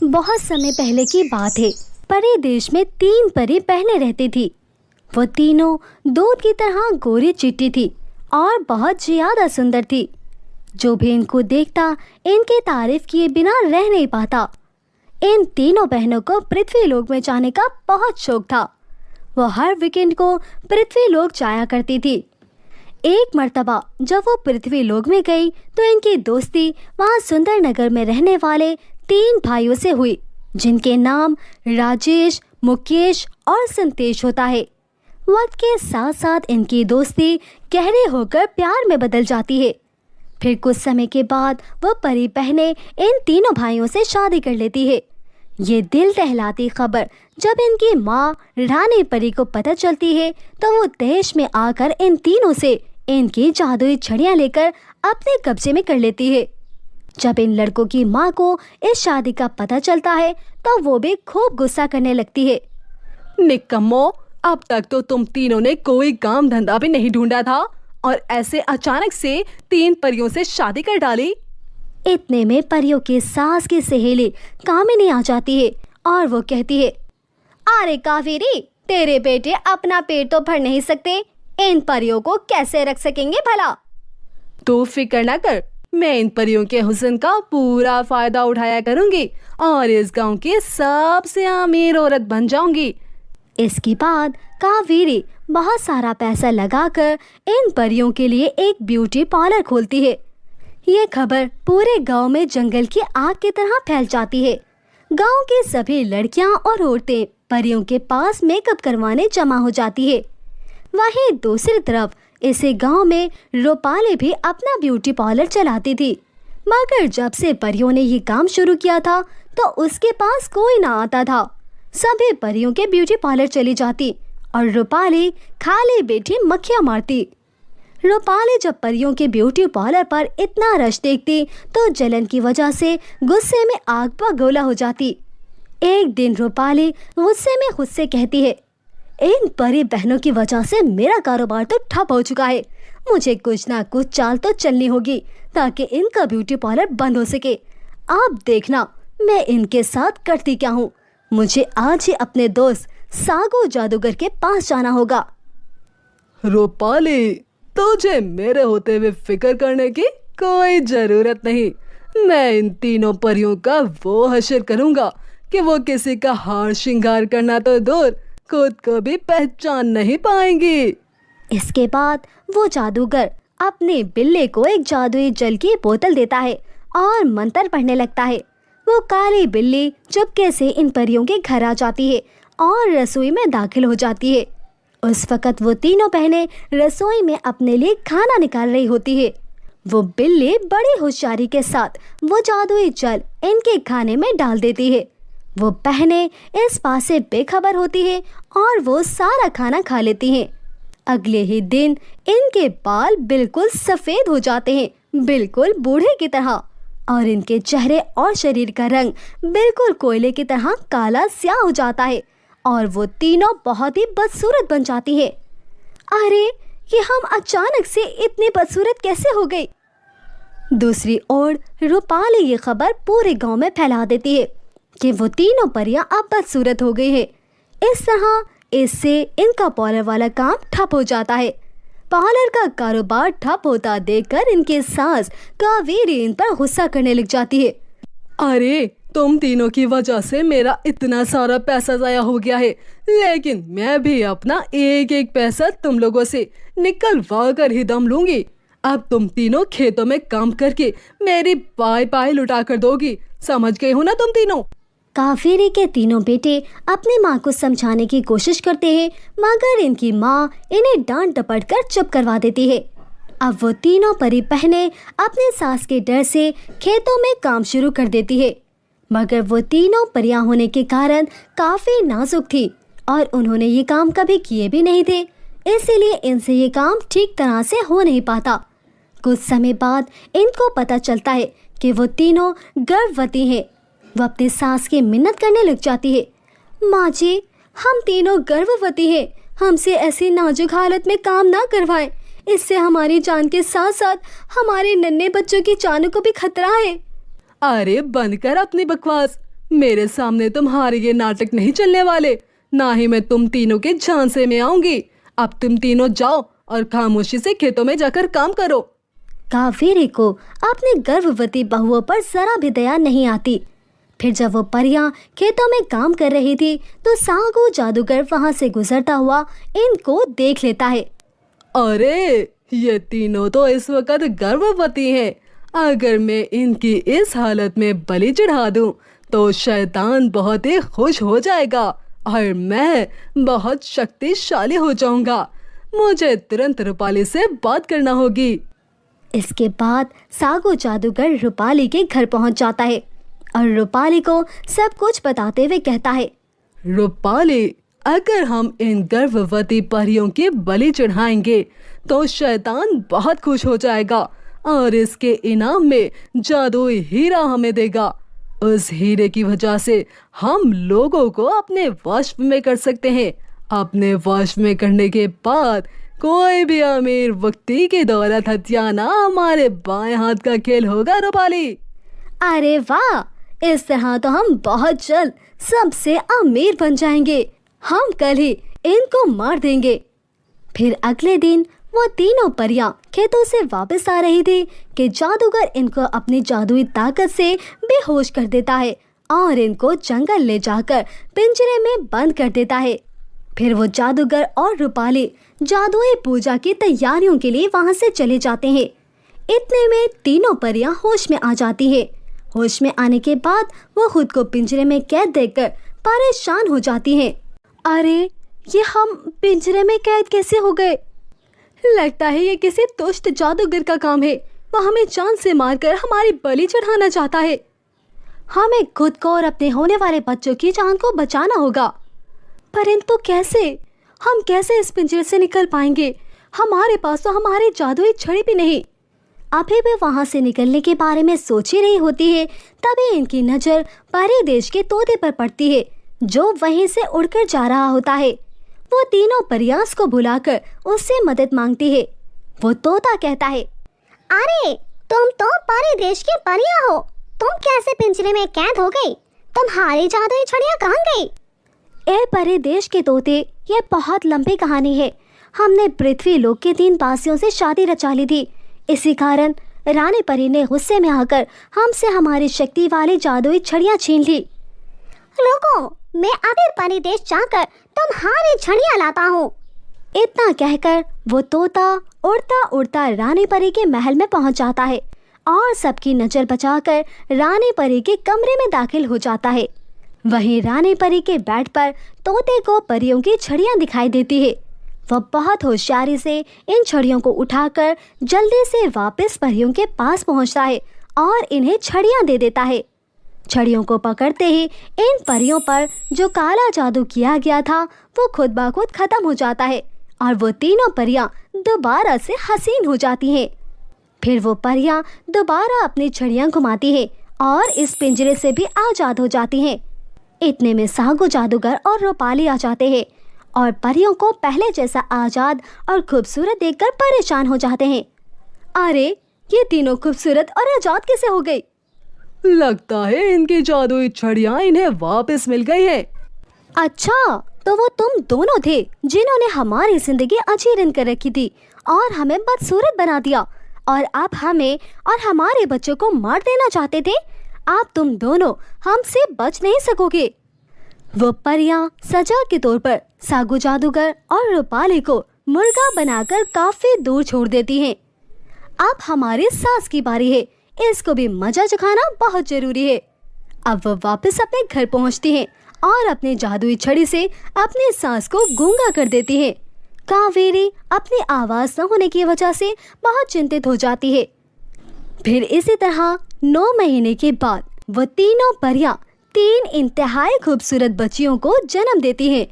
बहुत समय पहले की बात है। परी देश में 3 परी बहनें रहती थी। वो तीनों दूध की तरह गोरी चिट्टी थी और बहुत ज्यादा सुंदर थी। जो भी इनको देखता इनकी तारीफ किए बिना रह नहीं पाता। इन तीनों बहनों को पृथ्वी लोक में जाने का बहुत शौक था। वो हर वीकेंड को पृथ्वी लोक जाया करती थी। एक मर्तबा जब वो पृथ्वी लोक में गई तो इनकी दोस्ती वहाँ सुंदर नगर में रहने वाले 3 भाइयों से हुई, जिनके नाम राजेश, मुकेश और संतेश होता है। वक्त के साथ साथ इनकी दोस्ती गहरी होकर प्यार में बदल जाती है। फिर कुछ समय के बाद वो परी बहनें इन तीनों भाइयों से शादी कर लेती है। ये दिल दहलाती खबर जब इनकी माँ रानी परी को पता चलती है तो वो देश में आकर इन तीनों से इनकी जादुई छड़ियाँ लेकर अपने कब्जे में कर लेती है। जब इन लड़कों की माँ को इस शादी का पता चलता है तो वो भी खूब गुस्सा करने लगती है। निकम्मो, अब तक तो तुम तीनों ने कोई काम धंधा भी नहीं ढूंढा था और ऐसे अचानक से 3 परियों से शादी कर डाली। इतने में परियों की सास की सहेली कामिनी आ जाती है और वो कहती है, अरे कावेरी, तेरे बेटे अपना पेट तो भर नहीं सकते, इन परियों को कैसे रख सकेंगे भला। तो फिक्र ना कर, मैं इन परियों के हुस्न का पूरा फायदा उठाया करूंगी और इस गांव की सबसे अमीर औरत बन जाऊंगी। इसके बाद कावेरी बहुत सारा पैसा लगाकर इन परियों के लिए एक ब्यूटी पार्लर खोलती है। ये खबर पूरे गांव में जंगल की आग की तरह फैल जाती है। गांव की सभी लड़कियां और औरतें परियों के पास मेकअप करवाने जमा हो जाती है। वहीं दूसरी तरफ इसी गांव में रूपाली भी अपना ब्यूटी पार्लर चलाती थी। मगर जब से परियों ने ये काम शुरू किया था तो उसके पास कोई ना आता था। सभी परियों के ब्यूटी पार्लर चली जाती और रूपाली खाली बैठी मक्खियाँ मारती। रूपाली जब परियों के ब्यूटी पार्लर पर इतना रश देखती तो जलन की वजह से गुस्से में आग पर गोला हो जाती। एक दिन रूपाली गुस्से में खुद से कहती है, इन परी बहनों की वजह से मेरा कारोबार तो ठप हो चुका है। मुझे कुछ ना कुछ चाल तो चलनी होगी ताकि इनका ब्यूटी पार्लर बंद हो सके। आप देखना मैं इनके साथ करती क्या हूँ। मुझे आज ही अपने दोस्त सागो जादूगर के पास जाना होगा। रूपाली, तुझे मेरे होते हुए फिक्र करने की कोई जरूरत नहीं। मैं इन तीनों परियों का वो हश्र करूंगा कि वो किसी का हार श्रृंगार करना तो दूर, खुद को भी पहचान नहीं पाएंगी। इसके बाद वो जादूगर अपने बिल्ले को एक जादुई जल की बोतल देता है और मंत्र पढ़ने लगता है। वो काली बिल्ली चुपके से इन परियों के घर आ जाती है और रसोई में दाखिल हो जाती है। उस वक़्त वो तीनों बहनें रसोई में अपने लिए खाना निकाल रही होती है। वो बिल्ली बड़ी होशियारी के साथ वो जादुई जल इनके खाने में डाल देती है। वो बहनें इस बात से बेखबर होती है और वो सारा खाना खा लेती हैं। अगले ही दिन इनके बाल बिल्कुल सफ़ेद हो जाते हैं, बिल्कुल बूढ़े की तरह, और इनके चेहरे और शरीर का रंग बिल्कुल कोयले की तरह काला स्याह हो जाता है और वो तीनों बहुत ही बदसूरत बन जाती है। अरे, ये हम अचानक से इतनी बदसूरत कैसे हो गई। दूसरी ओर रूपाली ये खबर पूरे गांव में फैला देती है कि वो तीनों परियां अब बदसूरत हो गई है। इस तरह इससे इनका पार्लर वाला काम ठप हो जाता है। पार्लर का कारोबार ठप होता देखकर इनकी सास कावेरी इन पर गुस्सा करने लग जाती है। अरे, तुम तीनों की वजह से मेरा इतना सारा पैसा जाया हो गया है, लेकिन मैं भी अपना एक एक पैसा तुम लोगों से निकलवा कर ही दम लूंगी। अब तुम तीनों खेतों में काम करके मेरी पाई पाई लुटा कर दोगी, समझ गए हो ना तुम तीनों। कावेरी के तीनों बेटे अपनी माँ को समझाने की कोशिश करते हैं, मगर इनकी माँ इन्हें डांट डपट कर चुप करवा देती है। अब वो तीनों परी बहनें अपने सास के डर से खेतों में काम शुरू कर देती है। मगर वो तीनों परियां होने के कारण काफी नाजुक थी और उन्होंने ये काम कभी किए भी नहीं थे, इसीलिए इनसे ये काम ठीक तरह से हो नहीं पाता। कुछ समय बाद इनको पता चलता है कि वो तीनों गर्भवती हैं। वो अपनी सास की मिन्नत करने लग जाती है, माँ जी, हम तीनों गर्भवती हैं, हमसे ऐसी नाजुक हालत में काम ना करवाएं, इससे हमारी जान के साथ साथ हमारे नन्हे बच्चों की जानों को भी खतरा है। अरे बंद कर अपनी बकवास, मेरे सामने तुम्हारे ये नाटक नहीं चलने वाले, ना ही मैं तुम तीनों के झांसे में आऊंगी। अब तुम तीनों जाओ और खामोशी से खेतों में जाकर काम करो। कावेरी को अपनी गर्भवती बहुओं पर जरा भी दया नहीं आती। फिर जब वो परियां खेतों में काम कर रही थी तो सागु जादूगर वहां से गुजरता हुआ इनको देख लेता है। अरे ये तीनों तो इस वक्त गर्भवती हैं। अगर मैं इनकी इस हालत में बलि चढ़ा दूं तो शैतान बहुत ही खुश हो जाएगा और मैं बहुत शक्तिशाली हो जाऊंगा। मुझे तुरंत रूपाली से बात करना होगी। इसके बाद सागु जादूगर रूपाली के घर पहुंच जाता है और रूपाली को सब कुछ बताते हुए कहता है, रूपाली, अगर हम इन गर्भवती परियों की बलि चढ़ाएंगे तो शैतान बहुत खुश हो जाएगा और इसके इनाम में जादुई हीरा हमें देगा। उस हीरे की वजह से हम लोगों को अपने वश में कर सकते हैं। अपने वश में करने के बाद कोई भी अमीर व्यक्ति की दौलत हथियाना हमारे बाएं हाथ का खेल होगा रूपाली। अरे वाह, इस तरह तो हम बहुत जल्द सबसे अमीर बन जाएंगे। हम कल ही इनको मार देंगे। फिर अगले दिन वो तीनों परियां खेतों से वापस आ रही थी कि जादूगर इनको अपनी जादुई ताकत से बेहोश कर देता है और इनको जंगल ले जाकर पिंजरे में बंद कर देता है। फिर वो जादूगर और रूपाली जादुई पूजा की तैयारियों के लिए वहां से चले जाते हैं। इतने में तीनों परियां होश में आ जाती हैं। होश में आने के बाद वो खुद को पिंजरे में कैद देखकर परेशान हो जाती हैं। अरे, ये हम पिंजरे में कैद कैसे हो गए? लगता है ये किसी दुष्ट जादूगर का काम है। वो हमें जान से मारकर हमारी बलि चढ़ाना चाहता है। हमें खुद को और अपने होने वाले बच्चों की जान को बचाना होगा। परंतु कैसे? हम कैसे इस पिंजरे से निकल पाएंगे? हमारे पास तो हमारी जादुई छड़ी भी नहीं। अभी भी वहां से निकलने के बारे में सोच ही रही होती है, तभी इनकी नजर परी देश के तोते पर पड़ती है जो वहीं से उड़कर जा रहा होता है। वो तीनों परियास को बुलाकर उससे मदद मांगती है। वो तोता कहता है, अरे तुम तो परी देश की परियां हो, तुम कैसे पिंजरे में कैद हो गई? तुम्हारी जादुई छड़ियां कहाँ गई? ए परी देश के तोते, ये बहुत लंबी कहानी है। हमने पृथ्वी लोक के 3 पासियों से शादी रचा ली थी। इसी कारण रानी परी ने गुस्से में आकर हमसे हमारी शक्ति वाली जादुई छड़ियां छीन ली। रुको, मैं अभी परी देश जाकर तुम्हारी छड़ियां लाता हूँ। इतना कहकर वो तोता उड़ता उड़ता रानी परी के महल में पहुंच जाता है और सबकी नजर बचाकर रानी परी के कमरे में दाखिल हो जाता है। वहीं रानी परी के बेड पर तोते को परियों की छड़ियां दिखाई देती है। वह बहुत होशियारी से इन छड़ियों को उठाकर जल्दी से वापस परियों के पास पहुंचता है और इन्हें छड़ियां दे देता है। छड़ियों को पकड़ते ही इन परियों पर जो काला जादू किया गया था वो खुद ब खुद खत्म हो जाता है और वो तीनों परियां दोबारा से हसीन हो जाती हैं। फिर वो परियां दोबारा अपनी छड़ियां घुमाती हैं और इस पिंजरे से भी आज़ाद हो जाती हैं। इतने में सागु जादूगर और रूपाली आ जाते हैं और परियों को पहले जैसा आज़ाद और खूबसूरत देखकर परेशान हो जाते हैं। अरे, ये तीनों खूबसूरत और आज़ाद कैसे हो गई? लगता है इनकी जादुई छड़ियां इन्हें वापस मिल गई है। अच्छा, तो वो तुम दोनों थे जिन्होंने हमारी जिंदगी अजीरन कर रखी थी और हमें बदसूरत बना दिया और अब हमें और हमारे बच्चों को मार देना चाहते थे। आप तुम दोनों हमसे बच नहीं सकोगे। वो परियां सजा के तौर पर सागु जादूगर और रूपाली को मुर्गा बनाकर काफी दूर छोड़ देती हैं। अब हमारी सास की बारी है, इसको भी मजा चखाना बहुत जरूरी है। अब वो वापस अपने घर पहुंचती हैं और अपने जादुई छड़ी से अपनी सास को गूंगा कर देती है। कावेरी अपनी आवाज न होने की वजह से बहुत चिंतित हो जाती है। फिर इसी तरह 9 महीने के बाद वो तीनों परियां 3 इंतहाई खूबसूरत बच्चियों को जन्म देती हैं।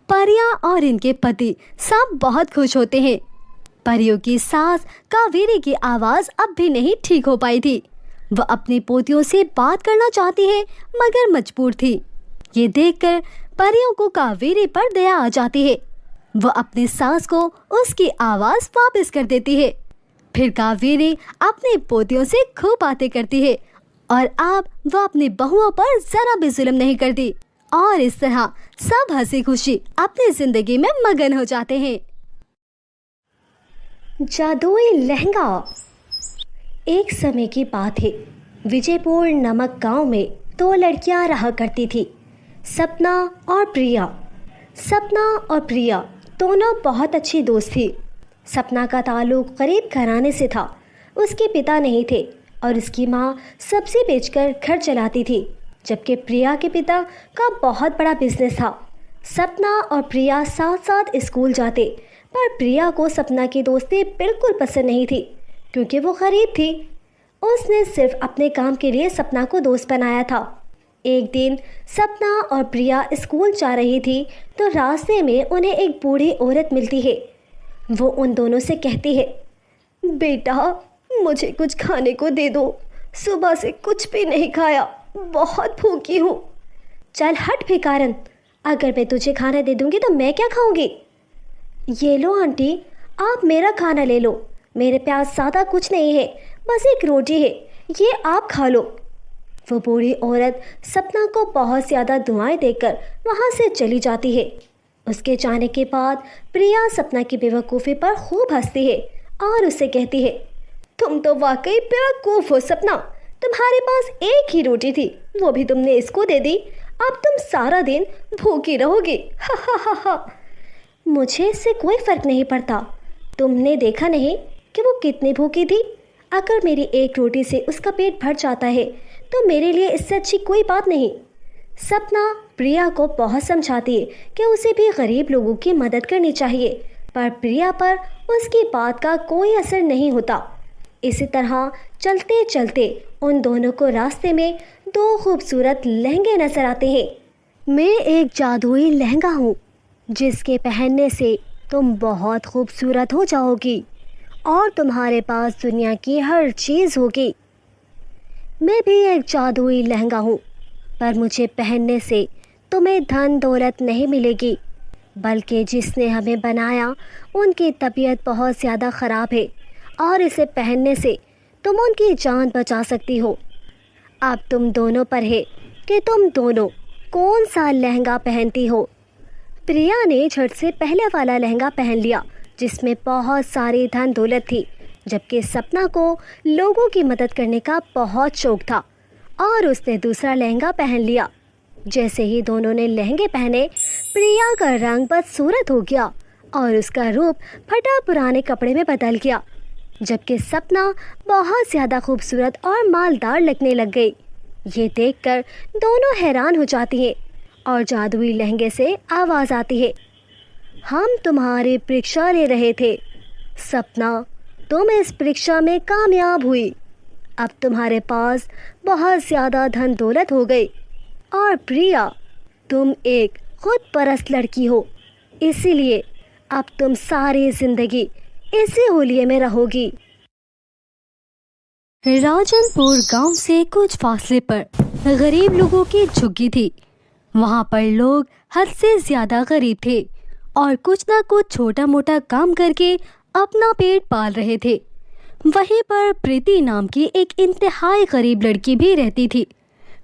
परियां और इनके पति सब बहुत खुश होते हैं। परियों की सास कावेरी की आवाज अब भी नहीं ठीक हो पाई थी। वह अपनी पोतियों से बात करना चाहती है मगर मजबूर थी। ये देखकर परियों को कावेरी पर दया आ जाती है। वह अपनी सास को उसकी आवाज वापस कर देती है। फिर कावेरी अपनी पोतियों से खूब बातें करती है और अब वो अपनी बहुओं पर जरा भी जुल्म नहीं करती और इस तरह सब हंसी खुशी अपनी जिंदगी में मगन हो जाते हैं। जादुई लहंगा। एक समय की बात है, विजयपुर नामक गांव में दो लड़कियां रहा करती थी, सपना और प्रिया। सपना और प्रिया दोनों बहुत अच्छी दोस्त थी। सपना का ताल्लुक गरीब घराने से था। उसके पिता नहीं थे और उसकी माँ सब्जी बेचकर घर चलाती थी, जबकि प्रिया के पिता का बहुत बड़ा बिजनेस था। सपना और प्रिया साथ साथ स्कूल जाते, पर प्रिया को सपना की दोस्ती बिल्कुल पसंद नहीं थी क्योंकि वो गरीब थी। उसने सिर्फ अपने काम के लिए सपना को दोस्त बनाया था। एक दिन सपना और प्रिया स्कूल जा रही थी तो रास्ते में उन्हें एक बूढ़ी औरत मिलती है। वो उन दोनों से कहती है, बेटा मुझे कुछ खाने को दे दो, सुबह से कुछ भी नहीं खाया, बहुत भूखी हूँ। चल हट भिखारन, अगर मैं तुझे खाना दे दूँगी तो मैं क्या खाऊँगी। ये लो आंटी, आप मेरा खाना ले लो, मेरे पास ज़्यादा कुछ नहीं है, बस एक रोटी है, ये आप खा लो। वो बूढ़ी औरत सपना को बहुत ज़्यादा दुआएं देकर वहाँ से चली जाती है। उसके जाने के बाद प्रिया सपना की बेवकूफ़ी पर खूब हंसती है और उससे कहती है, तुम तो वाकई बेवकूफ़ हो सपना, तुम्हारे पास एक ही रोटी थी, वो भी तुमने इसको दे दी, अब तुम सारा दिन भूखी रहोगी। हा हा हा हा। मुझे इससे कोई फ़र्क नहीं पड़ता, तुमने देखा नहीं कि वो कितनी भूखी थी। अगर मेरी एक रोटी से उसका पेट भर जाता है तो मेरे लिए इससे अच्छी कोई बात नहीं। सपना प्रिया को बहुत समझाती है कि उसे भी गरीब लोगों की मदद करनी चाहिए, पर प्रिया पर उसकी बात का कोई असर नहीं होता। इसी तरह चलते चलते उन दोनों को रास्ते में दो खूबसूरत लहंगे नजर आते हैं। मैं एक जादुई लहंगा हूँ जिसके पहनने से तुम बहुत खूबसूरत हो जाओगी और तुम्हारे पास दुनिया की हर चीज़ होगी। मैं भी एक जादुई लहंगा हूँ, पर मुझे पहनने से तुम्हें धन दौलत नहीं मिलेगी, बल्कि जिसने हमें बनाया उनकी तबीयत बहुत ज़्यादा ख़राब है और इसे पहनने से तुम उनकी जान बचा सकती हो। अब तुम दोनों पर है कि तुम दोनों कौन सा लहंगा पहनती हो। प्रिया ने झट से पहले वाला लहंगा पहन लिया जिसमें बहुत सारी धन दौलत थी, जबकि सपना को लोगों की मदद करने का बहुत शौक था और उसने दूसरा लहंगा पहन लिया। जैसे ही दोनों ने लहंगे पहने, प्रिया का रंग बदसूरत हो गया और उसका रूप फटा पुराने कपड़े में बदल गया, जबकि सपना बहुत ज़्यादा खूबसूरत और मालदार लगने लग गई। ये देखकर दोनों हैरान हो जाती हैं और जादुई लहंगे से आवाज़ आती है, हम तुम्हारी परीक्षा ले रहे थे सपना, तुम इस परीक्षा में कामयाब हुई। अब तुम्हारे पास बहुत ज़्यादा धन दौलत हो गई और प्रिया तुम एक खुद परस्त लड़की हो, इसीलिए अब तुम सारी ज़िंदगी इसी हुलिये में रहोगी। राजनपुर गांव से कुछ फासले पर गरीब लोगों की झुग्गी थी। वहां पर लोग हद से ज़्यादा गरीब थे और कुछ ना कुछ छोटा मोटा काम करके अपना पेट पाल रहे थे। वहीं पर प्रीति नाम की एक इंतहाई गरीब लड़की भी रहती थी।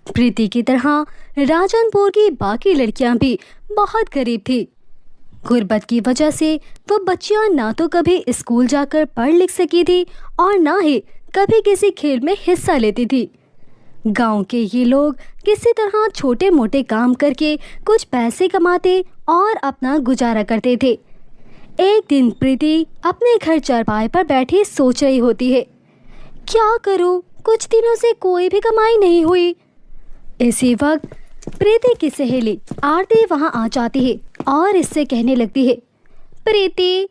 प्रीति की तरह राजनपुर की बाकी लड़कियां भी बहुत गरीब थी। गुर्बत की वजह से वो बच्चियां ना तो कभी स्कूल जाकर पढ़ लिख सकी थी और ना ही कभी किसी खेल में हिस्सा लेती थी। गांव के ये लोग किसी तरह छोटे मोटे काम करके कुछ पैसे कमाते और अपना गुजारा करते थे। एक दिन प्रीति अपने घर चारपाई पर बैठी सोच रही होती है, क्या करूं, कुछ दिनों से कोई भी कमाई नहीं हुई। इसी वक्त प्रीति की सहेली आरती वहां आ जाती है और इससे कहने लगती है, प्रीति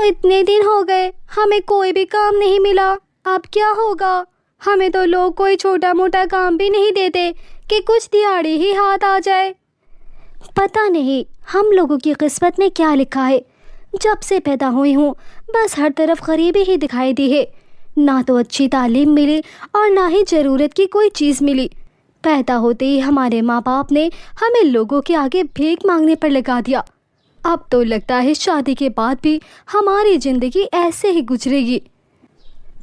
इतने दिन हो गए हमें कोई भी काम नहीं मिला, अब क्या होगा। हमें तो लोग कोई छोटा मोटा काम भी नहीं देते कि कुछ दिहाड़ी ही हाथ आ जाए। पता नहीं हम लोगों की किस्मत में क्या लिखा है, जब से पैदा हुई हूँ बस हर तरफ गरीबी ही दिखाई दी है। ना तो अच्छी तालीम मिली और ना ही ज़रूरत की कोई चीज़ मिली। पैदा होते ही हमारे माँ बाप ने हमें लोगों के आगे भीख मांगने पर लगा दिया। अब तो लगता है शादी के बाद भी हमारी ज़िंदगी ऐसे ही गुजरेगी।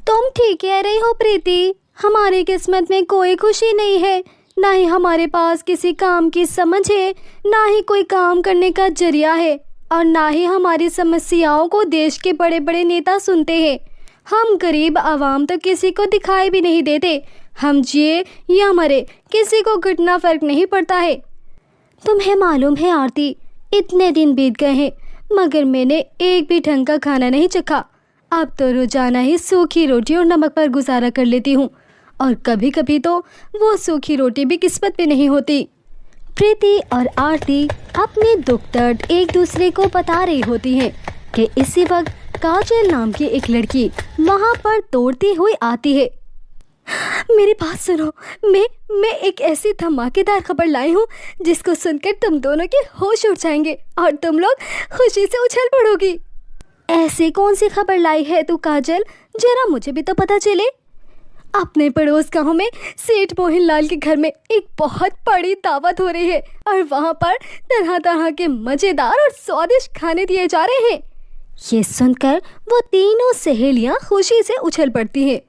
तुम ठीक कह रही हो प्रीति, हमारी किस्मत में कोई खुशी नहीं है, ना ही हमारे पास किसी काम की समझ है, ना ही कोई काम करने का जरिया है, और ना ही हमारी समस्याओं को देश के बड़े बड़े नेता सुनते हैं। हम गरीब आवाम तो किसी को दिखाई भी नहीं देते। हम जिए या मरे, किसी को घटना फर्क नहीं पड़ता है। तुम्हें मालूम है आरती, इतने दिन बीत गए हैं मगर मैंने एक भी ढंग का खाना नहीं चखा। अब तो रोजाना ही सूखी रोटी और नमक पर गुजारा कर लेती हूँ, और कभी कभी तो वो सूखी रोटी भी किस्मत पे नहीं होती। प्रीति और आरती अपने दुख दर्द एक दूसरे को बता रही होती हैं कि इसी वक्त काजल नाम की एक लड़की वहाँ पर दौड़ती हुई आती है। मेरी बात सुनो, मैं एक ऐसी धमाकेदार खबर लाई हूँ जिसको सुनकर तुम दोनों के होश उड़ जाएंगे और तुम लोग खुशी से उछल पड़ोगी। ऐसी कौन सी खबर लाई है तू काजल, जरा मुझे भी तो पता चले। अपने पड़ोस गांव में सेठ मोहन लाल के घर में एक बहुत बड़ी दावत हो रही है और वहाँ पर तरह तरह के मज़ेदार और स्वादिष्ट खाने दिए जा रहे हैं। ये सुनकर वो तीनों सहेलियाँ खुशी से उछल पड़ती हैं।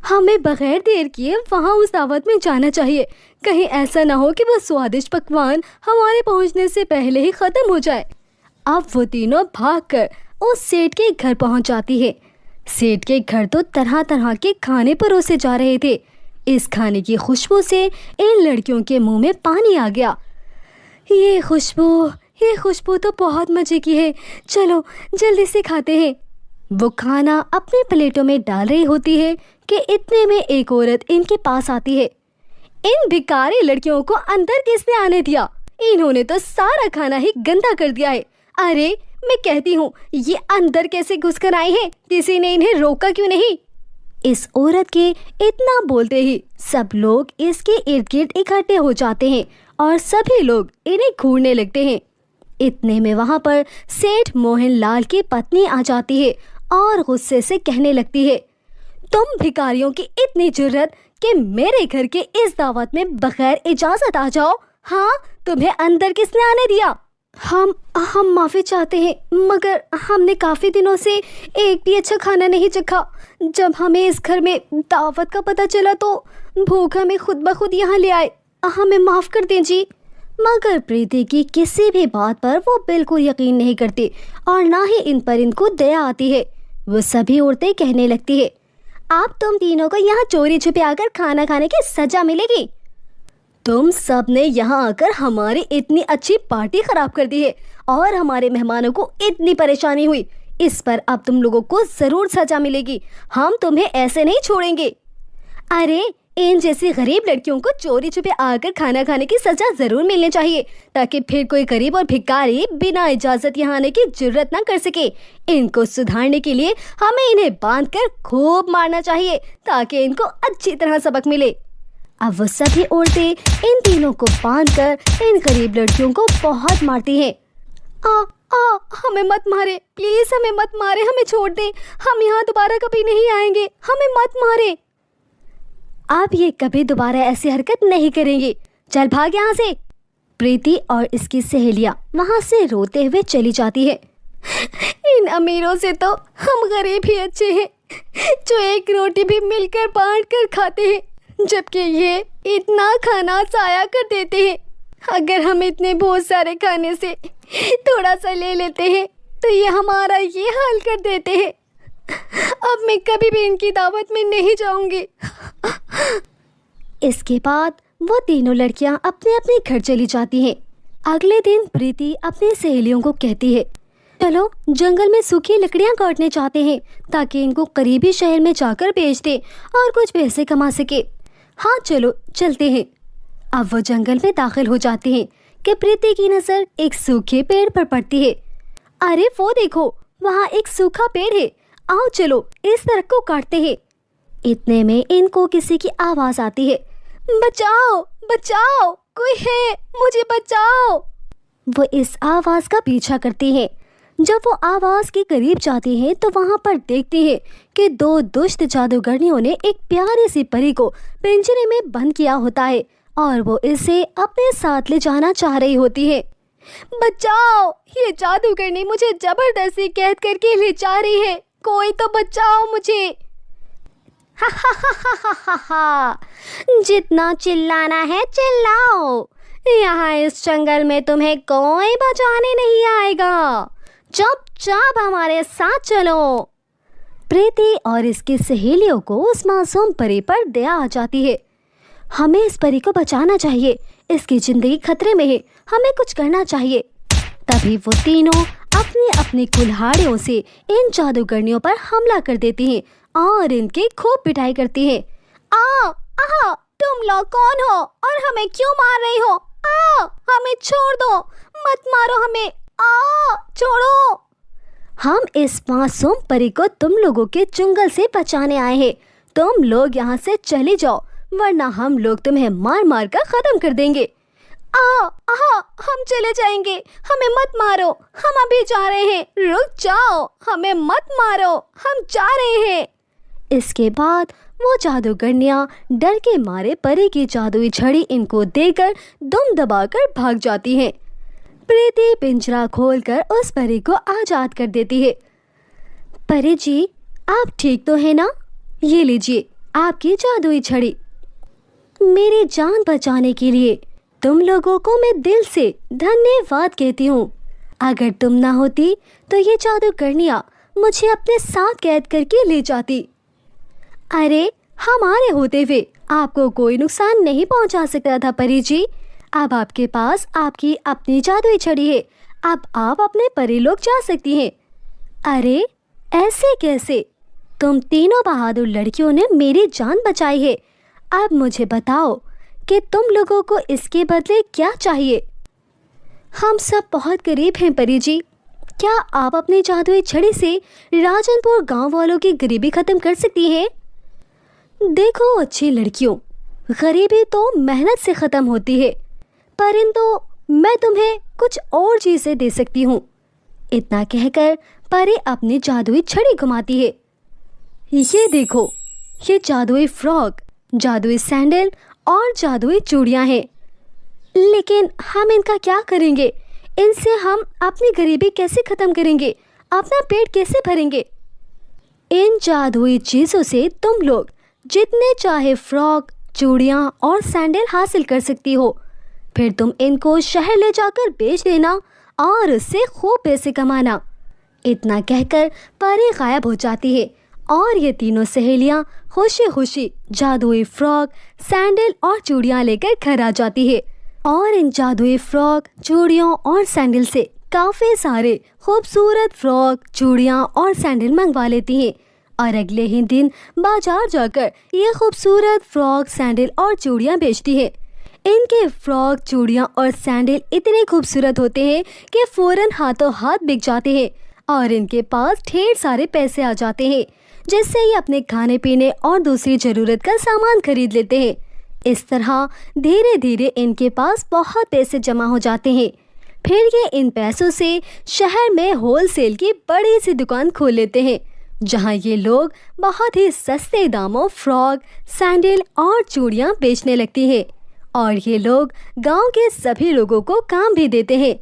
हमें बगैर देर किए वहाँ उस दावत में जाना चाहिए, कहीं ऐसा ना हो कि वो स्वादिष्ट पकवान हमारे पहुँचने से पहले ही ख़त्म हो जाए। अब वो तीनों भागकर उस सेठ के घर पहुँच जाती है। सेठ के घर तो तरह तरह के खाने परोसे जा रहे थे। इस खाने की खुशबू से इन लड़कियों के मुंह में पानी आ गया। ये खुशबू तो बहुत मज़े की है, चलो जल्दी से खाते हैं। वो खाना अपने प्लेटों में डाल रही होती है कि इतने में एक औरत इनके पास आती है। इन भिखारी लड़कियों को अंदर किसने आने दिया? इन्होंने तो सारा खाना ही गंदा कर दिया है। अरे मैं कहती हूँ, ये अंदर कैसे घुसकर आए हैं? किसी ने इन्हें रोका क्यों नहीं? इस औरत के इतना बोलते ही सब लोग इसके इर्द गिर्द इकट्ठे हो जाते हैं और सभी लोग इन्हें घूरने लगते हैं। इतने में वहाँ पर सेठ मोहन लाल की पत्नी आ जाती है और गुस्से से कहने लगती है, तुम भिखारियों की इतनी जुर्रत कि मेरे घर के इस दावत में बगैर इजाज़त आ जाओ? हाँ, तुम्हें अंदर किसने आने दिया? हम माफ़ी चाहते हैं, मगर हमने काफ़ी दिनों से एक भी अच्छा खाना नहीं चखा। जब हमें इस घर में दावत का पता चला तो भूख हमें खुद ब खुद यहाँ ले आए। हमें माफ़ कर दें जी। मगर प्रीति की किसी भी बात पर वो बिल्कुल यकीन नहीं करती और ना ही इन पर इनको दया आती है। वो सभी औरतें कहने लगती है, आप तुम तीनों को यहाँ चोरी छुपे आकर खाना खाने की सजा मिलेगी। तुम सब ने यहाँ आकर हमारी इतनी अच्छी पार्टी खराब कर दी है और हमारे मेहमानों को इतनी परेशानी हुई। इस पर अब तुम लोगों को ज़रूर सजा मिलेगी। हम तुम्हें ऐसे नहीं छोड़ेंगे। अरे इन जैसी गरीब लड़कियों को चोरी छुपे आकर खाना खाने की सजा ज़रूर मिलनी चाहिए, ताकि फिर कोई गरीब और भिखारी बिना इजाज़त यहाँ आने की जुर्रत ना कर सके। इनको सुधारने के लिए हमें इन्हें बांधकर खूब मारना चाहिए ताकि इनको अच्छी तरह सबक मिले। अब वो सभी औरतें इन तीनों को बांधकर इन गरीब लड़कियों को बहुत मारती हैं। हमें मत मारे, प्लीज़ हमें मत मारे, हमें छोड़ दें। हम यहाँ दोबारा कभी नहीं आएंगे, हमें मत मारे। अब ये कभी दोबारा ऐसी हरकत नहीं करेंगे। चल भाग यहाँ से। प्रीति और इसकी सहेलियाँ वहाँ से रोते हुए चली जाती है। इन अमीरों से तो हम गरीब ही अच्छे हैं, जो एक रोटी भी मिलकर बांट कर खाते हैं, जबकि ये इतना खाना ज़ाया कर देते हैं। अगर हम इतने बहुत सारे खाने से थोड़ा सा ले लेते हैं तो ये हमारा ये हाल कर देते हैं। अब मैं कभी भी इनकी दावत में नहीं जाऊंगी। इसके बाद वो तीनों लड़कियां अपने अपने घर चली जाती हैं। अगले दिन प्रीति अपनी सहेलियों को कहती है, चलो जंगल में सूखी लकड़ियां काटने जाते हैं ताकि इनको करीबी शहर में जाकर बेच दें और कुछ पैसे कमा सके। हाँ चलो चलते हैं। अब वो जंगल में दाखिल हो जाते हैं कि प्रीति की नज़र एक सूखे पेड़ पर पड़ती है। अरे वो देखो, वहाँ एक सूखा पेड़ है, आओ चलो इस दरख्त को काटते हैं। इतने में इनको किसी की आवाज़ आती है, बचाओ बचाओ, कोई है, मुझे बचाओ। वो इस आवाज़ का पीछा करती हैं। जब वो आवाज़ के करीब जाती हैं तो वहाँ पर देखती हैं कि दो दुष्ट जादूगरनियों ने एक प्यारी सी परी को पिंजरे में बंद किया होता है और वो इसे अपने साथ ले जाना चाह रही होती है। बचाओ, ये जादूगरनी मुझे जबरदस्ती कैद करके ले जा रही है, कोई तो बचाओ मुझे। हा हा हा हा हा हा। जितना चिल्लाना है चिल्लाओ, यहाँ इस जंगल में तुम्हें कोई बचाने नहीं आएगा। चुपचाप हमारे साथ चलो। प्रीति और इसकी सहेलियों को उस मासूम परी पर दया आ जाती है। हमें इस परी को बचाना चाहिए, इसकी जिंदगी खतरे में है, हमें कुछ करना चाहिए। तभी वो तीनों अपनी अपनी कुल्हाड़ियों से इन जादूगरनियों पर हमला कर देती हैं और इनकी खूब पिटाई करती हैं। आ आहा, तुम लोग कौन हो और हमें क्यों मार रही हो? हमें छोड़ दो, मत मारो हमें, छोड़ो। हम इस मासूम परी को तुम लोगों के जंगल से बचाने आए हैं। तुम लोग यहाँ से चले जाओ, वरना हम लोग तुम्हें मार मार कर खत्म कर देंगे। हम चले जाएंगे, हमें मत मारो, हम अभी जा रहे हैं। रुक जाओ, हमें मत मारो, हम जा रहे हैं। इसके बाद वो जादूगरनियां डर के मारे परी की जादुई छड़ी इनको देकर दुम दबाकर भाग जाती हैं। प्रीति पिंजरा खोलकर उस परी को आजाद कर देती है। परी जी, आप ठीक तो है ना? ये लीजिए आपकी जादुई छड़ी। मेरी जान बचाने के लिए तुम लोगों को मैं दिल से धन्यवाद कहती हूँ। अगर तुम ना होती तो ये जादूगरनियां मुझे अपने साथ कैद करके ले जाती। अरे, हमारे होते हुए आपको कोई नुकसान नहीं पहुंचा सकता था परी जी। अब आपके पास आपकी अपनी जादुई छड़ी है, अब आप अपने परी लोग जा सकती हैं। अरे, ऐसे कैसे? तुम तीनों बहादुर लड़कियों ने मेरी जान बचाई है। अब मुझे बताओ कि तुम लोगों को इसके बदले क्या चाहिए? हम सब बहुत गरीब हैं परी जी। क्या आप अपनी जादुई छड़ी से राजनपुर गांव वालों की गरीबी खत्म कर सकती हैं? देखो अच्छी लड़कियों, गरीबी तो मेहनत से ख़त्म होती है, परंतु मैं तुम्हें कुछ और चीज़ें दे सकती हूँ। इतना कहकर परी अपनी जादुई छड़ी घुमाती है। ये देखो, ये जादुई फ्रॉक, जादुई सैंडल और जादुई चूड़ियाँ हैं। लेकिन हम इनका क्या करेंगे? इनसे हम अपनी गरीबी कैसे ख़त्म करेंगे? अपना पेट कैसे भरेंगे? इन जादुई चीज़ों से तुम लोग जितने चाहे फ्रॉक, चूड़ियाँ और सैंडल हासिल कर सकती हो। फिर तुम इनको शहर ले जाकर बेच देना और उससे खूब पैसे कमाना। इतना कहकर परी गायब हो जाती है और ये तीनों सहेलियाँ खुशी खुशी जादुई फ्रॉक, सैंडल और चूड़ियाँ लेकर घर आ जाती है और इन जादुई फ्रॉक, चूड़ियों और सैंडल से काफ़ी सारे खूबसूरत फ्रॉक, चूड़ियाँ और सैंडल मंगवा लेती हैं और अगले ही दिन बाजार जाकर ये खूबसूरत फ्रॉक, सैंडल और चूड़ियाँ बेचती है। इनके फ्रॉक, चूड़ियाँ और सैंडल इतने खूबसूरत होते हैं कि फ़ौरन हाथों हाथ बिक जाते हैं और इनके पास ढेर सारे पैसे आ जाते हैं, जिससे ये अपने खाने पीने और दूसरी ज़रूरत का सामान खरीद लेते हैं। इस तरह धीरे धीरे इनके पास बहुत पैसे जमा हो जाते हैं। फिर ये इन पैसों से शहर में होलसेल की बड़ी सी दुकान खोल लेते हैं, जहां ये लोग बहुत ही सस्ते दामों फ्रॉक, सैंडल और चूड़ियाँ बेचने लगती हैं और ये लोग गांव के सभी लोगों को काम भी देते हैं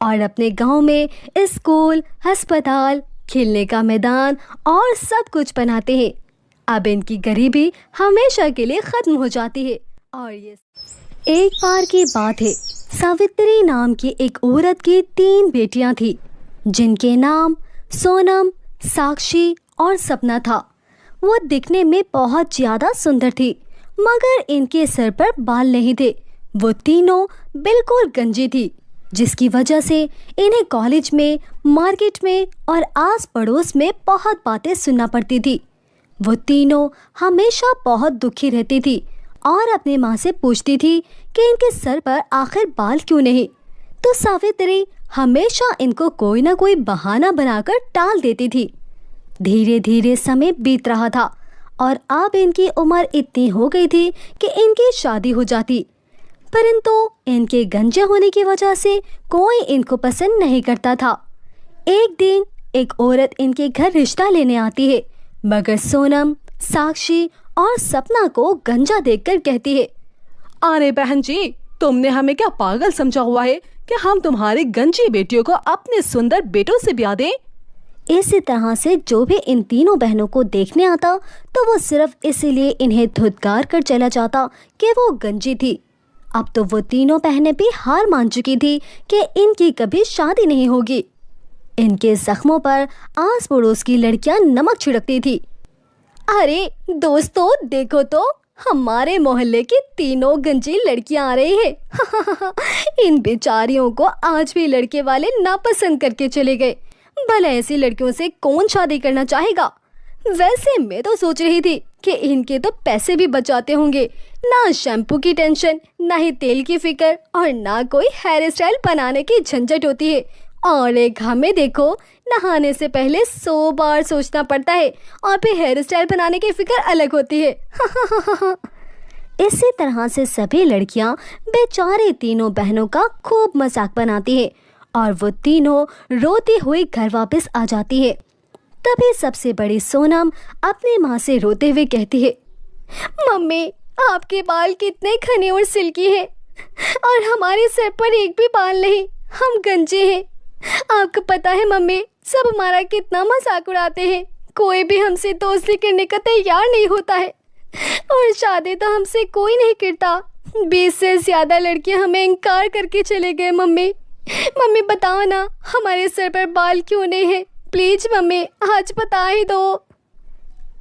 और अपने गांव में स्कूल, अस्पताल, खेलने का मैदान और सब कुछ बनाते हैं। अब इनकी गरीबी हमेशा के लिए ख़त्म हो जाती है। और ये एक बार की बात है, सावित्री नाम की एक औरत की 3 बेटियां थी, जिनके नाम सोनम, साक्षी और सपना था। वो दिखने में बहुत ज़्यादा सुंदर थी, मगर इनके सर पर बाल नहीं थे। वो तीनों बिल्कुल गंजी थी, जिसकी वजह से इन्हें कॉलेज में, मार्केट में और आस पड़ोस में बहुत बातें सुनना पड़ती थी। वो तीनों हमेशा बहुत दुखी रहती थी और अपनी माँ से पूछती थी कि इनके सर पर आखिर बाल क्यों नहीं। तो सावित्री हमेशा इनको कोई ना कोई बहाना बनाकर टाल देती थी। धीरे धीरे समय बीत रहा था और अब इनकी उम्र इतनी हो गई थी कि इनकी शादी हो जाती, परंतु इनके गंजे होने की वजह से कोई इनको पसंद नहीं करता था। एक दिन एक औरत इनके घर रिश्ता लेने आती है, मगर सोनम, साक्षी और सपना को गंजा देखकर कहती है, अरे बहन जी, तुमने हमें क्या पागल समझा हुआ है कि हम तुम्हारी गंजी बेटियों को अपने सुंदर बेटों से ब्याह दें? इसी तरह से जो भी इन तीनों बहनों को देखने आता तो वो सिर्फ इसीलिए इन्हें धुतकार कर चला जाता कि वो गंजी थी। अब तो वो तीनों बहनें भी हार मान चुकी थी कि इनकी कभी शादी नहीं होगी। इनके जख्मों पर आस पड़ोस की लड़कियां नमक छिड़कती थी। अरे दोस्तों देखो तो, हमारे मोहल्ले की तीनों गंजी लड़कियां आ रही है। इन बेचारियों को आज भी लड़के वाले नापसंद करके चले गए। भला ऐसी लड़कियों से कौन शादी करना चाहेगा। वैसे मैं तो सोच रही थी कि इनके तो पैसे भी बचाते होंगे, ना शैम्पू की टेंशन, ना ही तेल की फिक्र और ना कोई हेयर स्टाइल बनाने की झंझट होती है। और एक हमें देखो, नहाने से पहले 100 बार सोचना पड़ता है और फिर हेयर स्टाइल बनाने की फिक्र अलग होती है। इसी तरह से सभी लड़कियां बेचारे तीनों बहनों का खूब मजाक बनाती है और वो तीनों रोती हुई घर वापस आ जाती है। तभी सबसे बड़ी सोनम अपनी माँ से रोते हुए कहती है, मम्मी आपके बाल कितने घने और सिल्की हैं और हमारे सिर पर एक भी बाल नहीं, हम गंजे हैं। आपको पता है मम्मी, सब हमारा कितना मजाक उड़ाते हैं, कोई भी हमसे दोस्ती करने का तैयार नहीं होता है और शादी तो हमसे कोई नहीं करता। 20 से ज़्यादा लड़कियां हमें इनकार करके चले गए। मम्मी बताओ ना, हमारे सर पर बाल क्यों नहीं है? प्लीज मम्मी आज बता ही दो।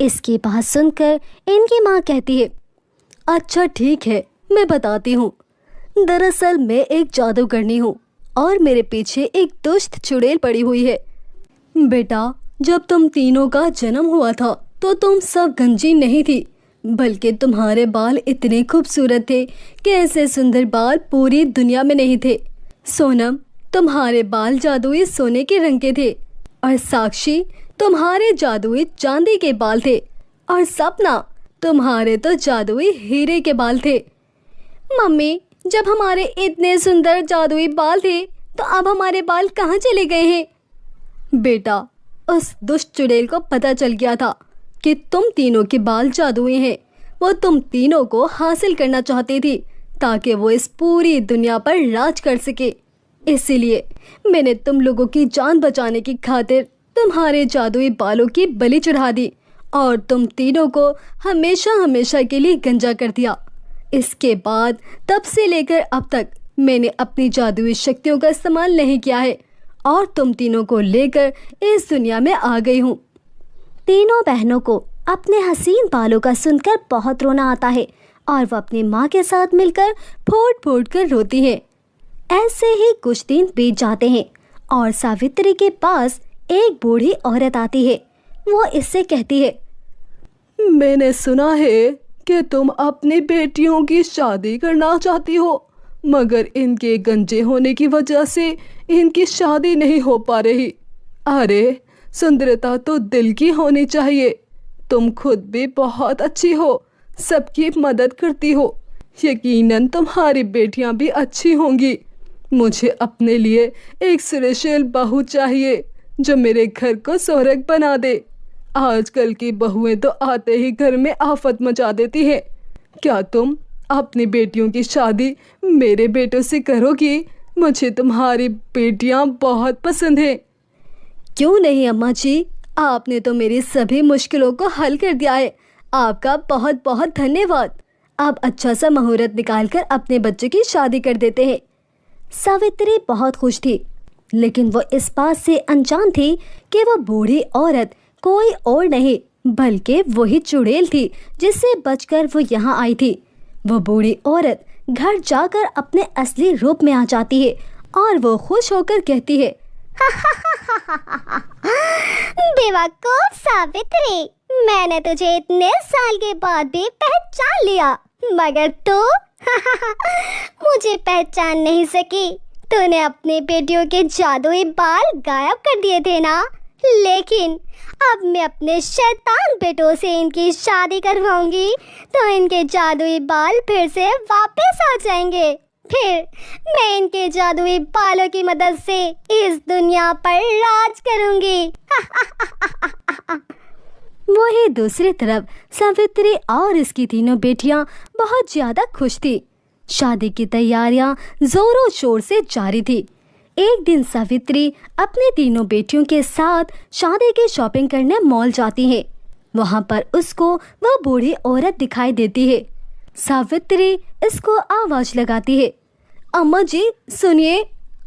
इसकी बात सुनकर इनकी माँ कहती है, अच्छा ठीक है, मैं बताती हूँ। दरअसल मैं एक जादूगरनी हूँ और मेरे पीछे एक दुष्ट चुड़ैल पड़ी हुई है। बेटा, जब तुम तीनों का जन्म हुआ था तो तुम सब गंजी नहीं थी, बल्कि तुम्हारे बाल इतने खूबसूरत थे कि ऐसे सुंदर बाल पूरी दुनिया में नहीं थे। सोनम, तुम्हारे बाल जादुई सोने के रंग के थे और साक्षी, तुम्हारे जादुई चांदी के बाल थे और सपना, तुम्हारे तो जादुई हीरे के बाल थे। मम्मी, जब हमारे इतने सुंदर जादुई बाल थे तो अब हमारे बाल कहाँ चले गए हैं? बेटा, उस दुष्ट चुड़ैल को पता चल गया था कि तुम तीनों के बाल जादुई हैं। वो तुम तीनों को हासिल करना चाहती थी ताकि वो इस पूरी दुनिया पर राज कर सके। इसीलिए मैंने तुम लोगों की जान बचाने की खातिर तुम्हारे जादुई बालों की बलि चढ़ा दी और तुम तीनों को हमेशा हमेशा के लिए गंजा कर दिया। इसके बाद तब से लेकर अब तक मैंने अपनी जादुई शक्तियों का इस्तेमाल नहीं किया है और तुम तीनों को लेकर इस दुनिया में आ गई हूँ। तीनों बहनों को अपने हसीन बालों का सुनकर बहुत रोना आता है और वो अपनी माँ के साथ मिलकर फूट फूट कर रोती है। ऐसे ही कुछ दिन बीत जाते हैं और सावित्री के पास एक बूढ़ी औरत आती है। वो इससे कहती है, मैंने सुना है कि तुम अपनी बेटियों की शादी करना चाहती हो, मगर इनके गंजे होने की वजह से इनकी शादी नहीं हो पा रही। अरे सुंदरता तो दिल की होनी चाहिए। तुम खुद भी बहुत अच्छी हो, सबकी मदद करती हो, यकीनन तुम्हारी बेटियां भी अच्छी होंगी। मुझे अपने लिए एक सुरक्षित बहू चाहिए जो मेरे घर को स्वर्ग बना दे। आजकल की बहुएं तो आते ही घर में आफत मचा देती हैं। क्या तुम अपनी बेटियों की शादी मेरे बेटों से करोगी? मुझे तुम्हारी बेटियां बहुत पसंद हैं। क्यों नहीं अम्मा जी, आपने तो मेरी सभी मुश्किलों को हल कर दिया है। आपका बहुत बहुत धन्यवाद। आप अच्छा सा मुहूर्त निकालकर अपने बच्चे की शादी कर देते हैं। सावित्री बहुत खुश थी, लेकिन वो इस बात से अनजान थी कि वो बूढ़ी औरत कोई और नहीं बल्कि वही चुड़ैल थी जिससे बचकर वो यहाँ आई थी। वो बूढ़ी औरत घर जाकर अपने असली रूप में आ जाती है और वो खुश होकर कहती है, बेवकूफ सावित्री, मैंने तुझे इतने साल के बाद भी पहचान लिया, मगर तू मुझे पहचान नहीं सकी। तूने अपनी बेटियों के जादुई बाल गायब कर दिए थे ना, लेकिन अब मैं अपने शैतान बेटों से इनकी शादी करवाऊंगी तो इनके जादुई बाल फिर से वापस आ जाएंगे। फिर मैं इनके जादुई बालों की मदद से इस दुनिया पर राज करूंगी। वही दूसरी तरफ सावित्री और इसकी तीनों बेटियां बहुत ज्यादा खुश थी। शादी की तैयारियां जोरों शोर से जारी थी। एक दिन सावित्री अपने तीनों बेटियों के साथ शादी की शॉपिंग करने मॉल जाती है। वहाँ पर उसको वह बूढ़ी औरत दिखाई देती है। सावित्री इसको आवाज लगाती है, अम्मा जी सुनिए,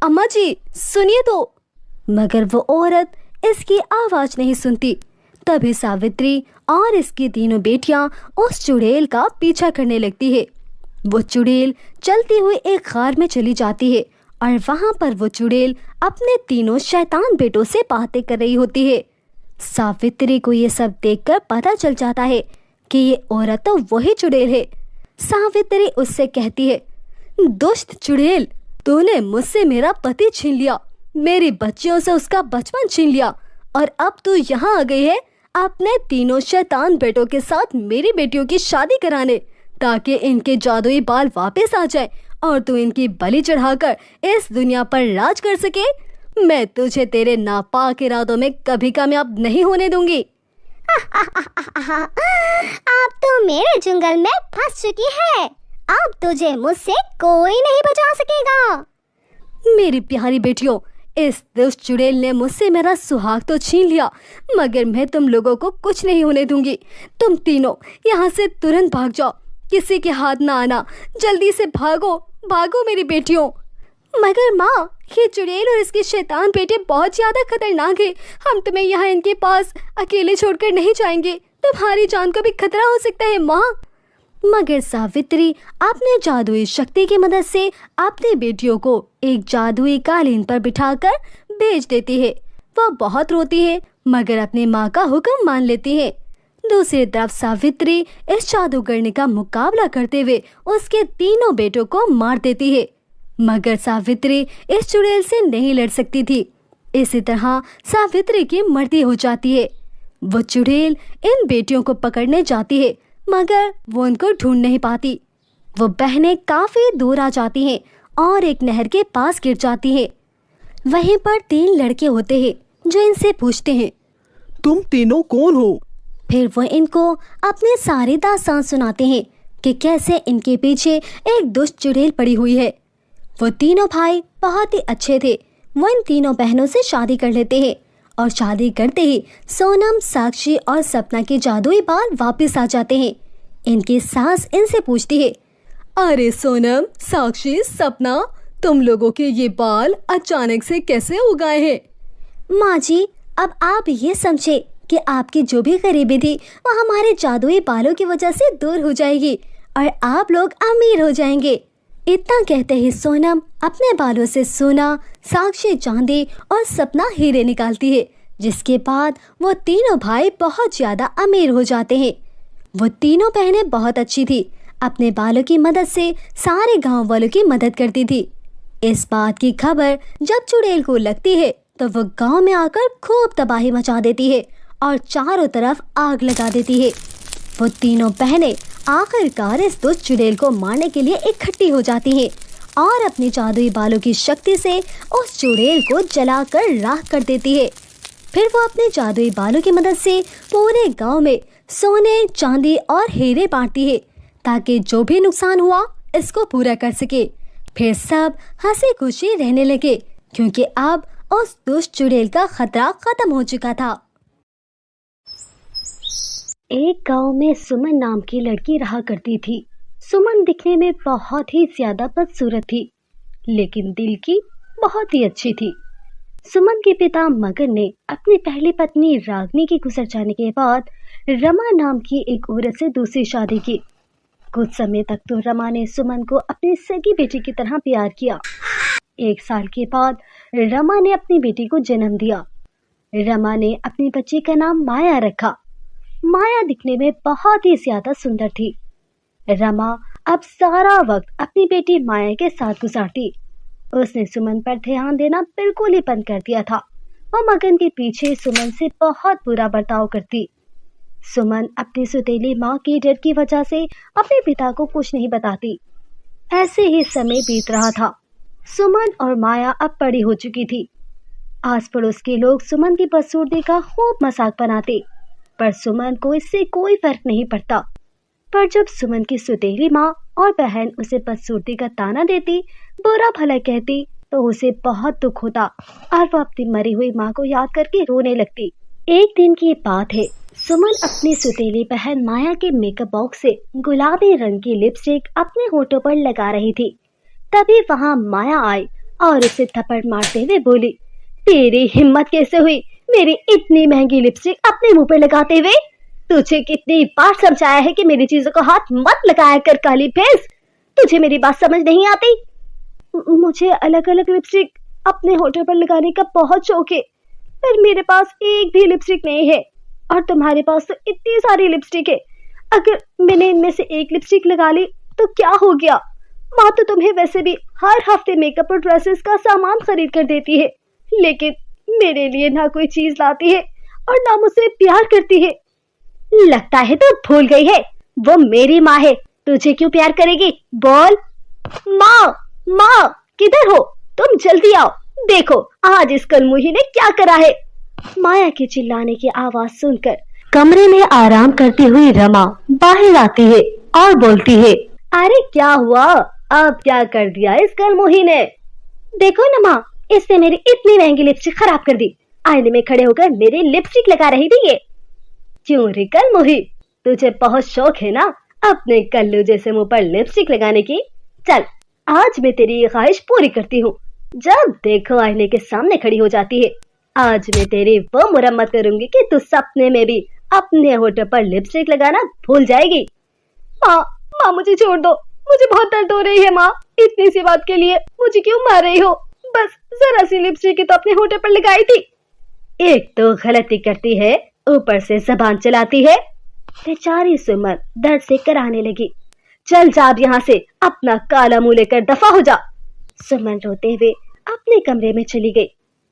अम्मा जी सुनिए तो। मगर वो औरत इसकी आवाज नहीं सुनती। तभी सावित्री और इसकी तीनों बेटियां उस चुड़ैल का पीछा करने लगती है। वो चुड़ैल चलती हुई एक गार में चली जाती है और वहां पर वो चुड़ैल अपने तीनों शैतान बेटों से बातें कर रही होती है। सावित्री को ये सब देखकर पता चल जाता है कि ये औरत तो वही चुड़ैल है। सावित्री उससे कहती है, दुष्ट चुड़ैल, तूने मुझसे मेरा पति छीन लिया, मेरी बच्चियों से उसका बचपन छीन लिया और अब तू यहाँ आ गई है अपने तीनों शैतान बेटों के साथ मेरी बेटियों की शादी कराने, ताकि इनके जादुई बाल वापस आ जाए और तू इनकी बलि चढ़ाकर इस दुनिया पर राज कर सके। मैं तुझे तेरे नापाक इरादों में कभी कामयाब नहीं होने दूंगी। अब तो मेरे जंगल में फंस चुकी है। अब तुझे मुझसे कोई नहीं बचा सकेगा। मेरी प्यारी बेटियों, इस दुष्ट चुड़ैल ने मुझसे मेरा सुहाग तो छीन लिया, मगर मैं तुम लोगों को कुछ नहीं होने दूंगी। तुम तीनों यहाँ से तुरंत भाग जाओ, किसी के हाथ ना आना, जल्दी से भागो भागो मेरी बेटियों। मगर माँ, ये चुड़ैल और इसके शैतान बेटे बहुत ज्यादा खतरनाक है। हम तुम्हें यहाँ इनके पास अकेले छोड़कर नहीं जाएंगे, तुम्हारी जान को भी खतरा हो सकता है माँ। मगर सावित्री अपने जादुई शक्ति की मदद से अपनी बेटियों को एक जादुई कालीन पर बिठाकर भेज देती है। वह बहुत रोती है मगर अपनी माँ का हुक्म मान लेती है। दूसरी तरफ सावित्री इस जादूगरनी का मुकाबला करते हुए उसके तीनों बेटों को मार देती है, मगर सावित्री इस चुड़ैल से नहीं लड़ सकती थी। इसी तरह सावित्री की मृत्यु हो जाती है। वो चुड़ैल इन बेटियों को पकड़ने जाती है मगर वो उनको ढूंढ नहीं पाती। वो बहनें काफी दूर आ जाती हैं और एक नहर के पास गिर जाती हैं। वहीं पर 3 लड़के होते हैं जो इनसे पूछते हैं, तुम तीनों कौन हो? फिर वो इनको अपने सारी दास्तान सुनाते हैं कि कैसे इनके पीछे एक दुष्ट चुड़ैल पड़ी हुई है। वो तीनों भाई बहुत ही अच्छे थे। वो इन तीनों बहनों से शादी कर लेते हैं और शादी करते ही सोनम, साक्षी और सपना के जादुई बाल वापस आ जाते हैं। इनकी सास इनसे पूछती है, अरे सोनम, साक्षी, सपना, तुम लोगों के ये बाल अचानक से कैसे उगाए हैं? माँ जी, अब आप ये समझे कि आपकी जो भी गरीबी थी वो हमारे जादुई बालों की वजह से दूर हो जाएगी और आप लोग अमीर हो जाएंगे। इतना कहते ही सोनम अपने बालों से सोना, साक्षी चांदी और सपना हीरे निकालती है, जिसके बाद वो तीनों भाई बहुत ज्यादा अमीर हो जाते हैं। वो तीनों बहनें बहुत अच्छी थी, अपने बालों की मदद से सारे गांव वालों की मदद करती थी। इस बात की खबर जब चुड़ैल को लगती है तो वो गांव में आकर खूब तबाही मचा देती है और चारों तरफ आग लगा देती है। वो तीनों बहनें आखिरकार इस दुष्ट चुड़ैल को मारने के लिए इकट्ठी हो जाती हैं और अपनी जादुई बालों की शक्ति से उस चुड़ैल को जलाकर राख कर देती है। फिर वो अपने जादुई बालों की मदद से पूरे गांव में सोने, चांदी और हीरे बांटती है ताकि जो भी नुकसान हुआ इसको पूरा कर सके। फिर सब हंसी खुशी रहने लगे क्योंकि अब उस दुष्ट चुड़ैल का खतरा खत्म हो चुका था। एक गांव में सुमन नाम की लड़की रहा करती थी। सुमन दिखने में बहुत ही ज्यादा बदसूरत थी, लेकिन दिल की बहुत ही अच्छी थी। सुमन के पिता मगन ने अपनी पहली पत्नी रागनी के गुजर जाने के बाद रमा नाम की एक औरत से दूसरी शादी की। कुछ समय तक तो रमा ने सुमन को अपनी सगी बेटी की तरह प्यार किया। 1 साल के बाद रमा ने अपनी बेटी को जन्म दिया। रमा ने अपनी बच्ची का नाम माया रखा। माया दिखने में बहुत ही ज्यादा सुंदर थी। रमा अब सारा वक्त अपनी बेटी माया के साथ गुजारती। उसने सुमन पर ध्यान देना बिल्कुल ही बंद कर दिया था। वह मगन के पीछे सुमन से बहुत बुरा बर्ताव करती। सुमन अपनी सुतीली माँ की डर की वजह से अपने पिता को कुछ नहीं बताती। ऐसे ही समय बीत रहा था। सुमन और माया अब बड़ी हो चुकी थी। आस पड़ोस के लोग सुमन की बदसूरती का खूब मजाक बनाते, पर सुमन को इससे कोई फर्क नहीं पड़ता। पर जब सुमन की सुतीली माँ और बहन उसे बदसूरती का ताना देती, बुरा भला कहती, तो उसे बहुत दुख होता और वो अपनी मरी हुई माँ को याद करके रोने लगती। एक दिन की बात है, सुमन अपनी सुतीली बहन माया के मेकअप बॉक्स से गुलाबी रंग की लिपस्टिक अपने होठों पर लगा रही थी। तभी वहाँ माया आई और उसे थप्पड़ मारते हुए बोली, तेरी हिम्मत कैसे हुई मेरी इतनी महंगी लिपस्टिक अपने मुंह पे लगाते हुए? तुझे कितनी बार समझाया है कि मेरी चीजों को हाथ मत लगाया कर काली भैंस, तुझे मेरी बात समझ नहीं आती? मुझे अलग अलग लिपस्टिक अपने होठों पर लगाने का बहुत शौक है, पर मेरे पास एक भी लिपस्टिक नहीं है और तुम्हारे पास तो इतनी सारी लिपस्टिक है। अगर मैंने इनमें से एक लिपस्टिक लगा ली तो क्या हो गया? माँ तो तुम्हें वैसे भी हर हफ्ते मेकअप और ड्रेसेस का सामान खरीद कर देती है, लेकिन मेरे लिए ना कोई चीज लाती है और ना मुझसे प्यार करती है। लगता है तो भूल गई है, वो मेरी माँ है, तुझे क्यों प्यार करेगी? बोल। माँ, माँ किधर हो तुम? जल्दी आओ, देखो आज इस कलमुही ने क्या करा है। माया के चिल्लाने की आवाज सुनकर कमरे में आराम करती हुई रमा बाहर आती है और बोलती है, अरे क्या हुआ? अब क्या कर दिया इस कलमुही ने? देखो ना माँ, इसने मेरी इतनी महंगी लिपस्टिक खराब कर दी। आईने में खड़े होकर मेरी लिपस्टिक लगा रही थी ये। क्यों रे कलमुही, तुझे बहुत शौक है ना अपने कल्लू जैसे मुंह पर लिपस्टिक लगाने की? चल आज मैं तेरी ये ख्वाहिश पूरी करती हूँ। जब देखो आईने के सामने खड़ी हो जाती है। आज मैं तेरी वो मुरम्मत करूंगी कि तू सपने में भी अपने होठों पर लिपस्टिक लगाना भूल जाएगी। माँ, माँ मुझे छोड़ दो, मुझे बहुत दर्द हो रही है माँ। इतनी सी बात के लिए मुझे क्यों मार रही हो? बस जरा सी लिपस्टिक ही तो अपने होठों पर लगाई थी। एक तो गलती करती है, ऊपर से जबान चलाती है। बेचारी सुमन दर्द से कराने लगी। चल जा अब यहाँ से, अपना काला मुंह लेकर दफा हो जा। सुमन रोते हुए अपने कमरे में चली गई।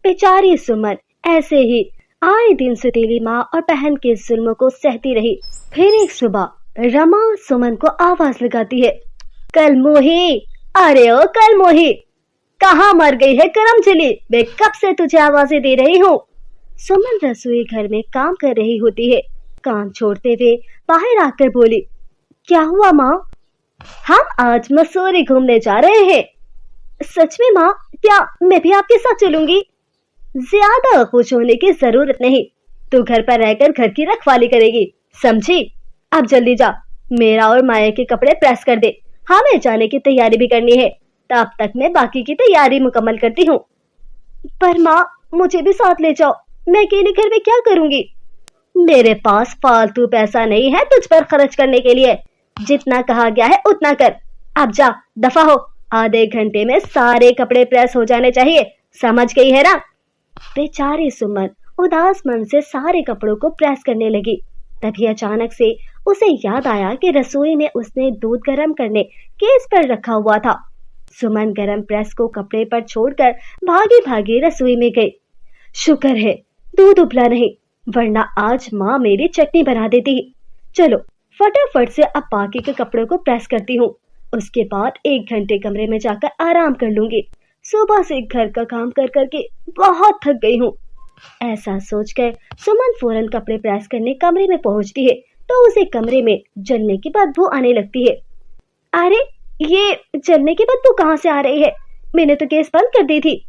बेचारी सुमन ऐसे ही आए दिन सुतीली माँ और बहन के जुल्म को सहती रही। फिर एक सुबह रमा सुमन को आवाज लगाती है, कलमोही, अरे ओ कलमोही, कहाँ मर गई है करमचली? मैं कब से तुझे आवाजें दे रही हूँ। सुमन रसोई घर में काम कर रही होती है। काम छोड़ते हुए बाहर आकर बोली, क्या हुआ माँ? हम आज मसूरी घूमने जा रहे हैं। सच में माँ? क्या मैं भी आपके साथ चलूंगी? ज्यादा खुश होने की जरूरत नहीं, तू घर पर रहकर घर की रखवाली करेगी, समझी? अब जल्दी जा, मेरा और माया के कपड़े प्रेस कर दे, हमें जाने की तैयारी भी करनी है। तब तक मैं बाकी की तैयारी मुकम्मल करती हूँ। पर माँ मुझे भी साथ ले जाओ, मैं अकेले घर में क्या करूंगी? मेरे पास फालतू पैसा नहीं है तुझ पर खर्च करने के लिए। जितना कहा गया है उतना कर। अब जा, दफा हो। आधे घंटे में सारे कपड़े प्रेस हो जाने चाहिए, समझ गई है ना? बेचारी सुमन उदास मन से सारे कपड़ों को प्रेस करने लगी। तभी अचानक से उसे याद आया कि रसोई में उसने दूध गर्म करने गैस पर रखा हुआ था। सुमन गर्म प्रेस को कपड़े पर छोड़कर भागी भागी रसोई में गई। शुक्र है दूध उबला नहीं, वरना आज माँ मेरी चटनी बना देती। चलो फटाफट से अब बाकी के कपड़ों को प्रेस करती हूँ, उसके बाद 1 घंटे कमरे में जाकर आराम कर लूंगी। सुबह से घर का काम कर करके बहुत थक गई हूँ। ऐसा सोचकर सुमन फौरन कपड़े प्रेस करने कमरे में पहुंचती है तो उसे कमरे में जलने की बदबू आने लगती है। अरे ये जलने की बदबू कहाँ से आ रही है? मैंने तो गैस बंद कर दी थी।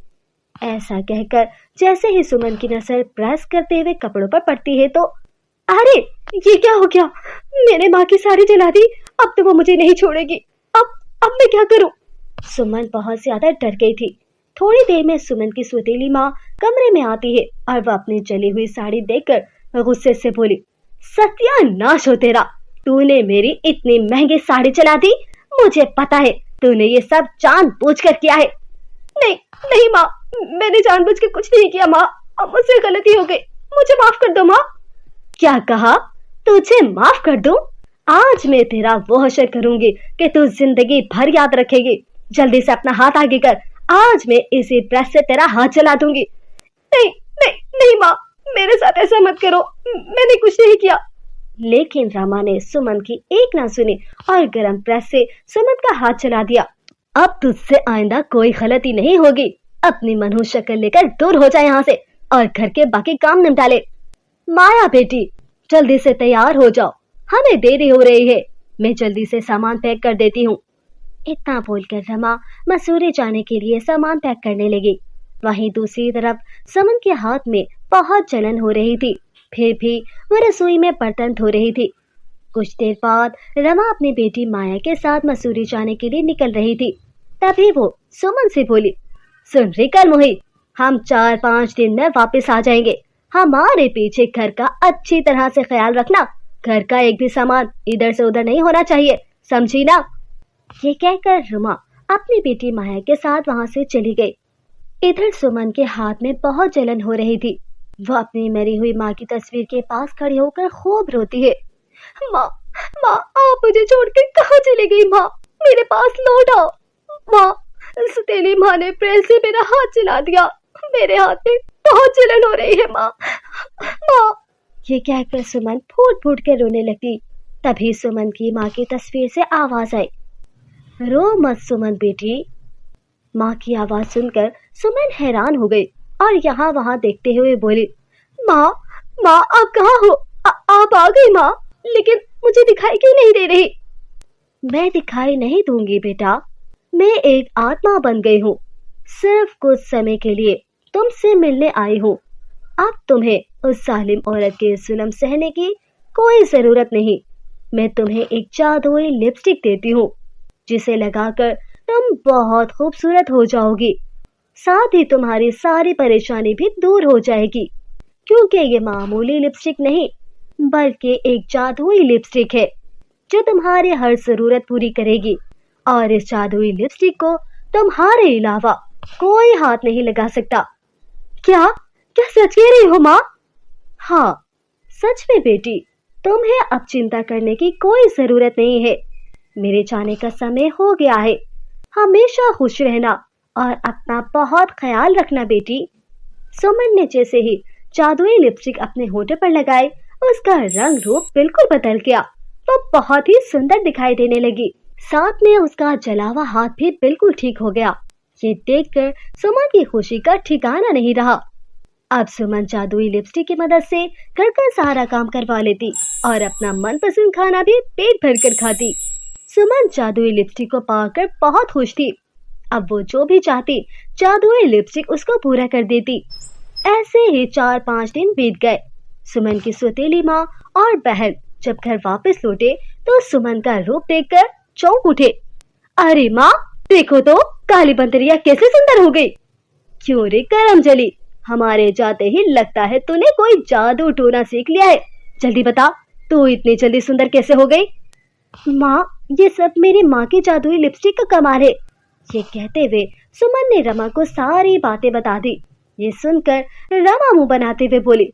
ऐसा कहकर जैसे ही सुमन की नजर प्रेस करते हुए कपड़ों पर पड़ती है तो अरे ये क्या हो गया? मैंने माँ की साड़ी जला दी, अब तो वो मुझे नहीं छोड़ेगी। अब मैं क्या करूं? सुमन बहुत ज्यादा डर गई थी। थोड़ी देर में सुमन की सौतेली माँ कमरे में आती है और वह अपनी जली हुई साड़ी देखकर गुस्से से बोली, सत्यानाश हो तेरा, तूने मेरी इतनी महंगी साड़ी जला दी। मुझे पता है तूने ये सब जानबूझकर किया है। नहीं नहीं माँ, मैंने जानबूझ के कुछ नहीं किया माँ, अब मुझसे गलती हो गई, मुझे माफ कर दो माँ। क्या कहा? तुझे माफ कर दूं? आज मैं तेरा वो हश्र करूंगी कि तू जिंदगी भर याद रखेगी। जल्दी से अपना हाथ आगे कर, आज मैं इसी प्रेस से तेरा हाथ जला दूंगी। नहीं नहीं नहीं माँ, मेरे साथ ऐसा मत करो, मैंने कुछ नहीं किया। लेकिन रमा ने सुमन की एक ना सुनी और गरम प्रेस से सुमन का हाथ जला दिया। अब तुझसे आइंदा कोई गलती नहीं होगी। अपनी मनहूस शक्ल लेकर दूर हो जाए यहाँ से और घर के बाकी काम निपटा ले। माया बेटी, जल्दी से तैयार हो जाओ, हमें देरी हो रही है। मैं जल्दी से सामान पैक कर देती हूँ। इतना बोलकर रमा मसूरी जाने के लिए सामान पैक करने लगी। वहीं दूसरी तरफ सुमन के हाथ में बहुत जलन हो रही थी, फिर भी वो रसोई में बर्तन धो रही थी। कुछ देर बाद रमा अपनी बेटी माया के साथ मसूरी जाने के लिए निकल रही थी। तभी वो सुमन से बोली, सुन रही कर मोही, हम 4-5 दिन में वापस आ जाएंगे। हमारे पीछे घर का अच्छी तरह से ख्याल रखना। घर का एक भी सामान इधर से उधर नहीं होना चाहिए, समझी ना? ये कहकर रमा अपनी बेटी माया के साथ वहां से चली गई। इधर सुमन के हाथ में बहुत जलन हो रही थी। वो अपनी मरी हुई माँ की तस्वीर के पास खड़ी होकर खूब रोती है। माँ, माँ, आप मुझे छोड़ के कहाँ चली गई? माँ, मेरे पास लौट आओ। माँ, तेरी माँ ने प्रेस से मेरा हाथ जला दिया। मेरे हाथ में बहुत जलन हो रही है माँ, माँ। ये कहकर सुमन फूट फूट के रोने लगी। तभी सुमन की माँ की तस्वीर से आवाज आई, रो मत सुमन बेटी। माँ की आवाज सुनकर सुमन हैरान हो गई और यहाँ वहाँ देखते हुए बोली, माँ, माँ, आप कहाँ हो? आप आ गई माँ, लेकिन मुझे दिखाई क्यों नहीं दे रही? मैं दिखाई नहीं दूंगी बेटा, मैं एक आत्मा बन गई हूँ। सिर्फ कुछ समय के लिए तुमसे मिलने आई हूँ। अब तुम्हें उस जालिम औरत के जुल्म सहने की कोई जरूरत नहीं। मैं तुम्हें एक जादुई लिपस्टिक देती हूँ, जिसे लगाकर तुम बहुत खूबसूरत हो जाओगी। साथ ही तुम्हारी सारी परेशानी भी दूर हो जाएगी, क्योंकि ये मामूली लिपस्टिक नहीं, बल्कि एक जादुई लिपस्टिक है जो तुम्हारी हर जरूरत पूरी करेगी। और इस जादुई लिपस्टिक को तुम्हारे अलावा कोई हाथ नहीं लगा सकता। क्या क्या सच कह रही हो माँ? हाँ, सच में बेटी, तुम्हें अब चिंता करने की कोई जरूरत नहीं है। मेरे जाने का समय हो गया है। हमेशा खुश रहना और अपना बहुत ख्याल रखना बेटी। सुमन ने जैसे ही जादुई लिपस्टिक अपने होठों पर लगाए, उसका रंग रूप बिल्कुल बदल गया। वो बहुत ही सुंदर दिखाई देने लगी। साथ में उसका जला हुआ हाथ भी बिल्कुल ठीक हो गया। ये देखकर सुमन की खुशी का ठिकाना नहीं रहा। अब सुमन जादुई लिपस्टिक की मदद से घर का सारा काम करवा लेती और अपना मनपसंद खाना भी पेट भरकर खाती। सुमन जादुई लिपस्टिक को पाकर बहुत खुश थी। अब वो जो भी चाहती, जादुई लिपस्टिक उसको पूरा कर देती। ऐसे ही 4-5 दिन बीत गए। सुमन की सौतेली माँ और बहन जब घर वापस लौटे तो सुमन का रूप देखकर चौंक उठे। अरे माँ, देखो तो काली बंदरिया कैसे सुंदर हो गई। क्यों रे करमजली, हमारे जाते ही लगता है तूने कोई जादू टोना सीख लिया है। जल्दी बता, तू इतनी जल्दी सुंदर कैसे हो गई? माँ, ये सब मेरी माँ की जादुई लिपस्टिक का कमाल है। ये कहते हुए सुमन ने रमा को सारी बातें बता दी। ये सुनकर रमा मुंह बनाते हुए बोली,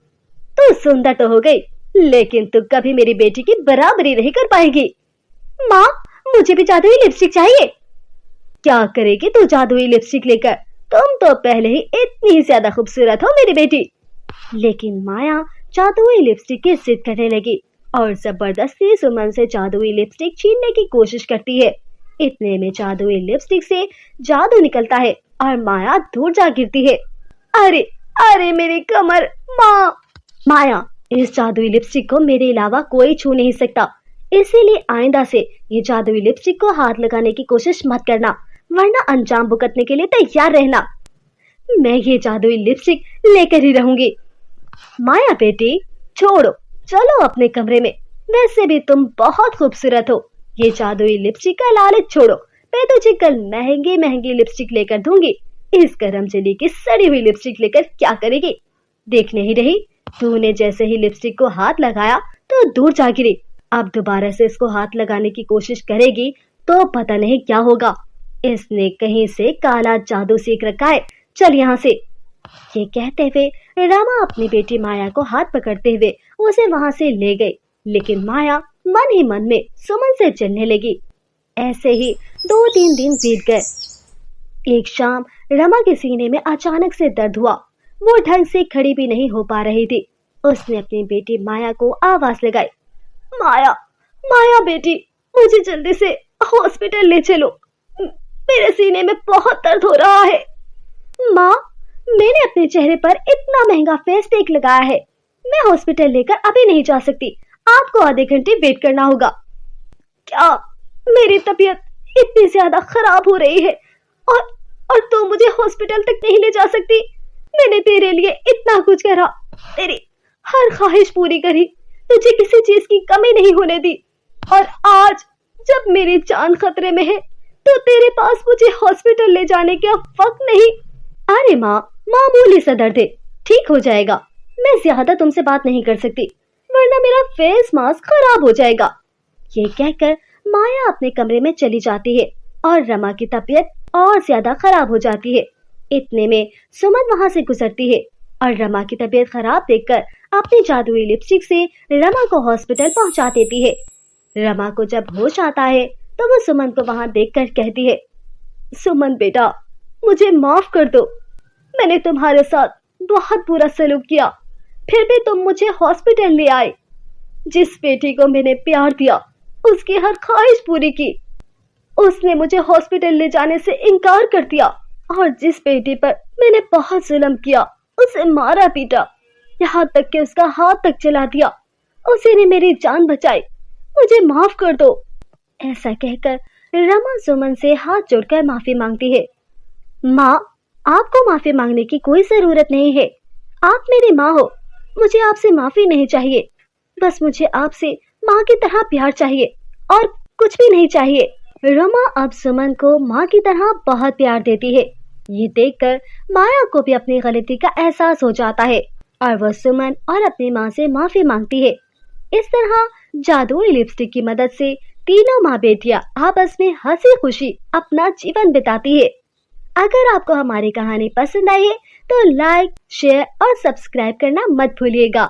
तू सुंदर तो हो गई, लेकिन तू कभी मेरी बेटी की बराबरी नहीं कर पाएगी। माँ, मुझे भी जादुई लिपस्टिक चाहिए। क्या करेगी तू जादुई लिपस्टिक लेकर? तुम तो पहले ही इतनी ज्यादा खूबसूरत हो मेरी बेटी। लेकिन माया जादुई लिपस्टिक की जिद करने लगी और जबरदस्ती सुमन से जादुई लिपस्टिक छीनने की कोशिश करती है। इतने में जादुई लिपस्टिक से जादू निकलता है और माया दूर जा गिरती है। अरे अरे मेरी कमर। माँ, माया, इस जादुई लिपस्टिक को मेरे अलावा कोई छू नहीं सकता, इसीलिए आइंदा से ये जादुई लिपस्टिक को हाथ लगाने की कोशिश मत करना, वरना अंजाम भुगतने के लिए तैयार रहना। मैं ये जादुई लिपस्टिक लेकर ही रहूंगी। माया बेटी, छोड़ो, चलो अपने कमरे में। वैसे भी तुम बहुत खूबसूरत हो। ये जादुई लिपस्टिक का लालच छोड़ो, मैं तुझे कल महंगी महंगी लिपस्टिक लेकर दूंगी। इस करमजली की सड़ी हुई लिपस्टिक लेकर क्या करेगी? देख नहीं रही, तूने जैसे ही लिपस्टिक को हाथ लगाया तो दूर जा गिरी। अब दोबारा से इसको हाथ लगाने की कोशिश करेगी तो पता नहीं क्या होगा। इसने कहीं से काला जादू सीख रखा है। चल यहाँ से। ये कहते हुए रामा अपनी बेटी माया को हाथ पकड़ते हुए उसे वहां से ले गई। लेकिन माया मन ही मन में सुमन से चलने लगी। ऐसे ही 2-3 दिन बीत गए। एक शाम रमा के सीने में अचानक से दर्द हुआ। वो ढंग से खड़ी भी नहीं हो पा रही थी। उसने अपनी बेटी माया को आवाज लगाई, माया, माया बेटी, मुझे जल्दी से हॉस्पिटल ले चलो, मेरे सीने में बहुत दर्द हो रहा है। माँ, मैंने अपने चेहरे पर इतना महंगा फेस पैक लगाया है, मैं हॉस्पिटल लेकर अभी नहीं जा सकती, आपको आधे घंटे वेट करना होगा। क्या मेरी तबीयत इतनी ज्यादा खराब हो रही है और और तू मुझे हॉस्पिटल तक नहीं ले जा सकती। मैंने तेरे लिए इतना कुछ करा, तेरी हर ख्वाहिश पूरी करी, तुझे किसी चीज की कमी नहीं होने दी, और आज जब मेरी जान खतरे में है तो तेरे पास मुझे हॉस्पिटल ले जाने का वक्त नहीं। अरे माँ, मामूली सा दर्द है, ठीक हो जाएगा। मैं ज्यादा तुमसे बात नहीं कर सकती वरना मेरा फेस मास्क खराब हो जाएगा। ये कहकर माया अपने कमरे में चली जाती है और रमा की तबीयत और ज्यादा खराब हो जाती है। इतने में सुमन वहां से गुजरती है और रमा की तबीयत खराब देखकर अपनी जादुई लिपस्टिक से रमा को हॉस्पिटल पहुंचा देती है। रमा को जब होश आता है तो वो सुमन को वहां देखकर कहती है, सुमन बेटा, मुझे माफ कर दो। मैंने तुम्हारे साथ बहुत बुरा सलूक किया, फिर भी तुम मुझे हॉस्पिटल ले आए। जिस बेटी को मैंने प्यार दिया, उसकी हर ख्वाहिश पूरी की, उसने मुझे हॉस्पिटल ले जाने से इनकार कर दिया, और जिस बेटी पर मैंने बहुत जुल्म किया, उसे मारा पीटा, यहाँ तक कि उसका हाथ तक जला दिया, उसी ने मेरी जान बचाई। मुझे माफ कर दो। ऐसा कहकर रमा सुमन से हाथ जोड़कर माफी मांगती है। माँ, आपको माफी मांगने की कोई जरूरत नहीं है। आप मेरी माँ हो, मुझे आपसे माफी नहीं चाहिए। बस मुझे आपसे माँ की तरह प्यार चाहिए और कुछ भी नहीं चाहिए। रमा अब सुमन को माँ की तरह बहुत प्यार देती है। ये देखकर माया को भी अपनी गलती का एहसास हो जाता है और वह सुमन और अपनी माँ से माफी मांगती है। इस तरह जादुई लिपस्टिक की मदद से तीनों माँ बेटियां आपस में हंसी खुशी अपना जीवन बिताती है। अगर आपको हमारी कहानी पसंद आई है तो लाइक, शेयर और सब्सक्राइब करना मत भूलिएगा।